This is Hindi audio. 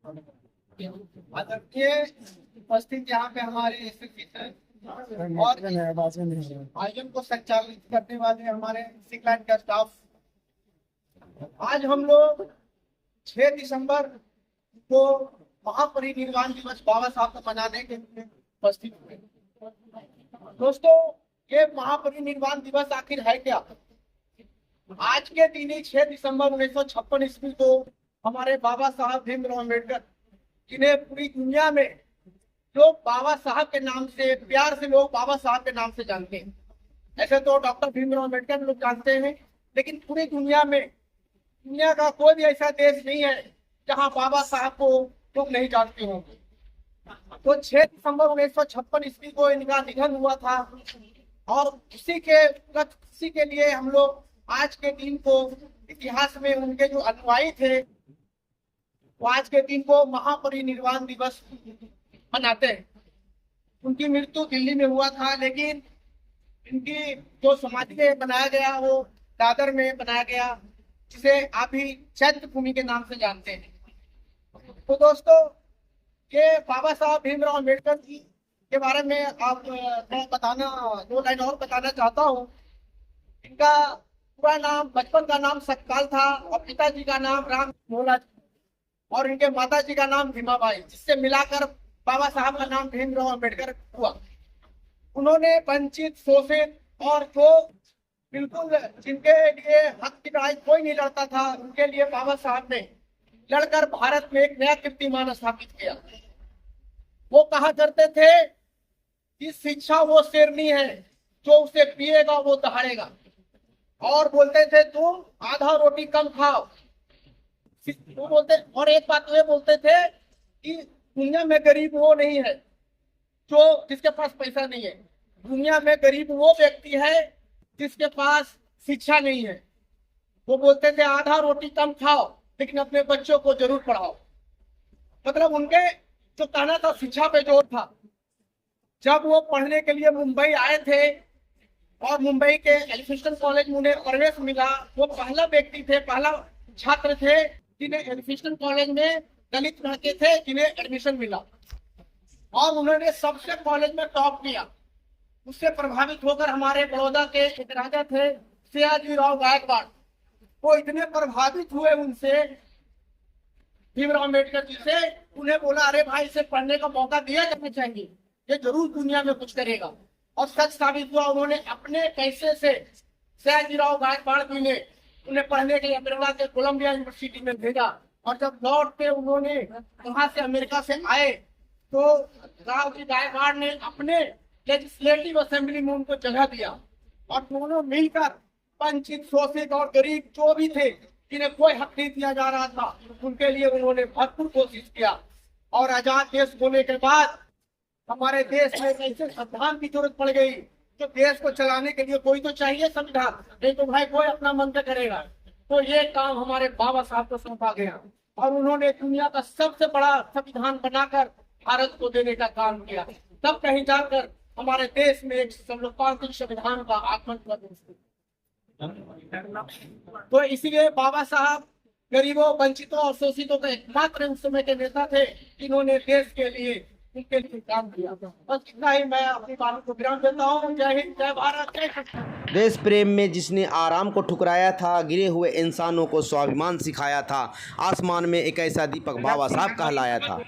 ये उपस्थित यहाँ पे हमारे शिक्षित हैं और आयोजन को संचालित करने वाले हमारे सिक्लाइन का स्टाफ। आज हम लोग 6 दिसंबर को महापरिनिर्वाण दिवस बाबा साहब को मनाने के लिए उपस्थित हुए। दोस्तों, ये महापरिनिर्वाण दिवस आखिर है क्या? आज के दिन ही 6 दिसंबर 1956 ईस्वी को हमारे बाबा साहब भीमराव अम्बेडकर, जिन्हें पूरी दुनिया में लोग बाबा साहब के नाम से, प्यार से लोग बाबा साहब के नाम से जानते हैं। ऐसे तो डॉक्टर भीमराव अम्बेडकर लोग जानते हैं, लेकिन पूरी दुनिया में, दुनिया का कोई भी ऐसा देश नहीं है जहां बाबा साहब को लोग नहीं जानते होंगे। तो 6 दिसंबर 1956 ईस्वी को इनका निधन हुआ था और उसी के लिए हम लोग आज के दिन को, इतिहास में उनके जो अनुयायी थे, वो आज के दिन को महापरिनिर्वाण दिवस मनाते हैं। उनकी मृत्यु दिल्ली में हुआ था, लेकिन इनकी जो समाधि में बनाया गया वो दादर में बनाया गया, जिसे आप भी चैत्य भूमि के नाम से जानते हैं। तो दोस्तों, ये बाबा साहब भीमराव अम्बेडकर जी के बारे में आप दो लाइन और बताना चाहता हूँ। इनका पूरा नाम, बचपन का नाम सतपाल था और पिताजी का नाम राम मोहला और इनके माता जी का नाम भीमाबाई, जिससे मिलाकर बाबा साहब का नाम भीमराव अम्बेडकर हुआ। उन्होंने वंचित, शोषित और जो बिल्कुल जिनके लिए हक की लड़ाई कोई नहीं लड़ता था, उनके लिए बाबा साहब ने लड़कर भारत में एक नया कीर्तिमान स्थापित किया। वो कहा करते थे कि शिक्षा वो शेरनी है, जो उसे पिएगा वो दहाड़ेगा, और बोलते थे तुम आधा रोटी कम खाओ। वो बोलते, और एक बात ये बोलते थे कि दुनिया में गरीब वो नहीं है जो जिसके पास पैसा नहीं है, दुनिया में गरीब वो व्यक्ति है जिसके पास शिक्षा नहीं है। वो बोलते थे आधा रोटी कम खाओ, लेकिन अपने बच्चों को जरूर पढ़ाओ। मतलब उनके जो कहना था, शिक्षा पे जोर था। जब वो पढ़ने के लिए मुंबई आए थे और मुंबई के एलिफिंस्टन कॉलेज में उन्हें प्रवेश मिला, वो पहला व्यक्ति थे, पहला छात्र थे जिन्हें एलिफिंस्टन कॉलेज में दलित लड़के थे जिन्हें एडमिशन मिला, और उन्होंने सबसे कॉलेज में टॉप किया। उससे प्रभावित होकर हमारे बड़ौदा के एक राजा थे सयाजीराव गायकवाड़, वो इतने प्रभावित हुए उनसे, भीमराव अम्बेडकर जी से, उन्हें बोला अरे भाई, इसे पढ़ने का मौका दिया जाना चाहिए, ये जरूर दुनिया में कुछ करेगा। और सच साबित हुआ। उन्होंने अपने पैसे से सयाजीराव गायकवाड़ जी ने उन्हें पढ़ने के लिए अमेरिका के कोलंबिया यूनिवर्सिटी में भेजा, और जब लौट के उन्होंने वहां से अमेरिका से आए तो राव जी गायकवाड़ ने अपने लेजिस्लेटिव असेंबली में उनको जगह दिया, और दोनों मिलकर वंचित, शोषित और गरीब जो भी थे, जिन्हें कोई हक नहीं दिया जा रहा था, उनके लिए उन्होंने भरपूर कोशिश किया। और आजाद देश होने के बाद हमारे देश में ऐसे संविधान की जरूरत पड़ गई, जो देश को चलाने के लिए कोई तो चाहिए संविधान, नहीं तो भाई कोई अपना मन का करेगा। तो ये काम हमारे बाबा साहब को सौंपा गया, और उन्होंने दुनिया का सबसे बड़ा संविधान बनाकर भारत को देने का काम किया। तब कहीं जाकर हमारे देश में एक लोकतांत्रिक संविधान का आगमन कर। तो इसीलिए बाबा साहब गरीबों, वंचितों और शोषितों के एकमात्र उस समय के नेता थे, जिन्होंने देश के लिए, उनके लिए काम किया। बस इतना ही मैं अपनी बात को विराम देता हूँ। जय हिंद, जय भारत, जय श्री। देश प्रेम में जिसने आराम को ठुकराया था, गिरे हुए इंसानों को स्वाभिमान सिखाया था, आसमान में एक ऐसा दीपक बाबा साहब कहलाया था।